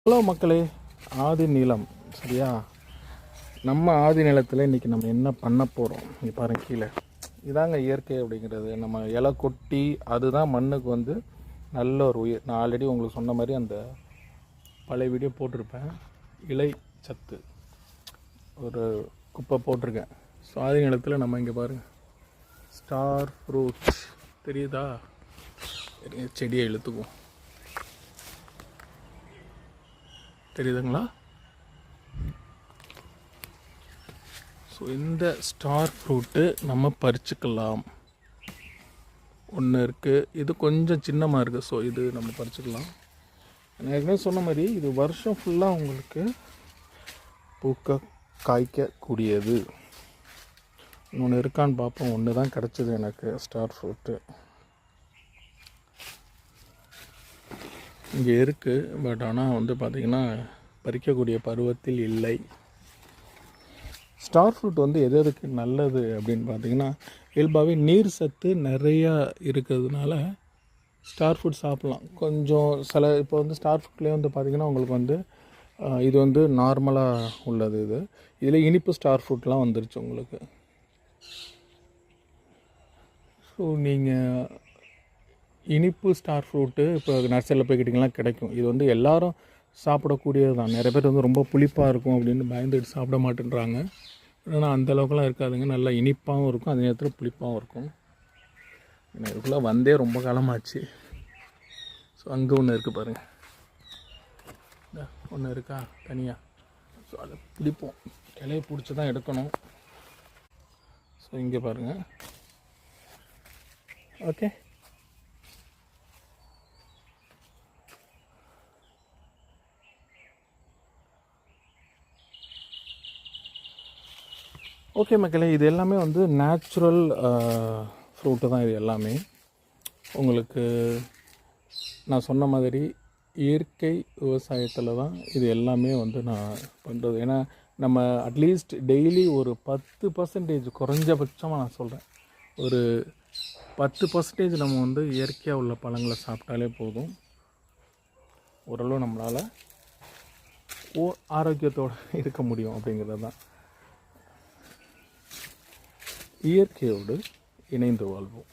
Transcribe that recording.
Hello மக்களே, ஆதி நிலம் சரியா? நம்ம ஆதி நிலத்தில் இன்றைக்கி நம்ம என்ன பண்ண போகிறோம் இங்கே பாருங்க. கீழே இதாங்க இயற்கை அப்படிங்கிறது. நம்ம இலை கொட்டி அதுதான் மண்ணுக்கு வந்து நல்ல ஒரு உயிர். நான் ஆல்ரெடி உங்களுக்கு சொன்ன மாதிரி அந்த பழைய வீடியோ போட்டிருப்பேன். இலை சத்து ஒரு குப்பை போட்டிருக்கேன். ஸோ ஆதி நிலத்தில் நம்ம இங்கே பாருங்கள், ஸ்டார் ஃப்ரூட் தெரியுதா? செடியை இழுத்துக்குவோம், தெரியுதுங்களா? ஸோ இந்த ஸ்டார் ஃப்ரூட்டு நம்ம பறிச்சுக்கலாம். ஒன்று இருக்குது, இது கொஞ்சம் சின்னமாக இருக்குது. ஸோ இது நம்ம பறிச்சுக்கலாம். நான் ஏற்கனவே சொன்ன மாதிரி இது வருஷம் ஃபுல்லாக உங்களுக்கு பூக்க காய்க்கக்கூடியது. இன்னொன்று இருக்கான்னு பார்ப்போம். ஒன்று தான் கிடச்சிது எனக்கு ஸ்டார் ஃப்ரூட்டு. இங்கே இருக்குது, பட் ஆனால் வந்து பார்த்திங்கன்னா பறிக்கக்கூடிய பருவத்தில் இல்லை. ஸ்டார் ஃப்ரூட் வந்து எது எதுக்கு நல்லது அப்படின்னு பார்த்திங்கன்னா, இயல்பாகவே நீர் சத்து நிறையா இருக்கிறதுனால ஸ்டார் ஃப்ரூட் சாப்பிட்லாம். கொஞ்சம் சில இப்போ வந்து ஸ்டார் ஃப்ரூட்லேயே வந்து பார்த்திங்கன்னா உங்களுக்கு வந்து இது வந்து நார்மலாக உள்ளது. இதில் இனிப்பு ஸ்டார் ஃப்ரூட்லாம் வந்துருச்சு உங்களுக்கு. ஸோ நீங்கள் இனிப்பு ஸ்டார் ஃப்ரூட்டு இப்போ நர்சரியில் போய் கேட்டிங்கன்னா கிடைக்கும். இது வந்து எல்லோரும் சாப்பிடக்கூடியது தான். நிறைய பேர் வந்து ரொம்ப புளிப்பாக இருக்கும் அப்படின்னு பயந்துட்டு சாப்பிட மாட்டேன்றாங்க. ஆனால் அந்தளவுக்குலாம் இருக்காதுங்க. நல்லா இனிப்பாகவும் இருக்கும், அதே நேரத்தில் புளிப்பாகவும் இருக்கும். எனக்கு இதுக்குள்ளே வந்தே ரொம்ப காலமாச்சு. ஸோ அங்கே ஒன்று இருக்குது பாருங்கள், ஒன்று இருக்கா தனியாக. ஸோ அதை பிடிப்போம், இலையை பிடிச்சி தான் எடுக்கணும். ஸோ இங்கே பாருங்கள். ஓகே, ஓகே மக்களே, இது எல்லாமே வந்து நேச்சுரல் ஃப்ரூட்டு தான். இது எல்லாமே உங்களுக்கு நான் சொன்ன மாதிரி இயற்கை விவசாயத்தில் தான் இது எல்லாமே வந்து நான் பண்ணுறது. ஏன்னா நம்ம அட்லீஸ்ட் டெய்லி ஒரு 10% குறைஞ்சபட்சமாக நான் சொல்கிறேன், ஒரு 10% நம்ம வந்து இயற்கையாக உள்ள பழங்களை சாப்பிட்டாலே போதும். ஓரளவு நம்மளால் ஆரோக்கியத்தோடு இருக்க முடியும் அப்படிங்கிறது தான். இயற்கையோடு இணைந்து வாழ்வோம்.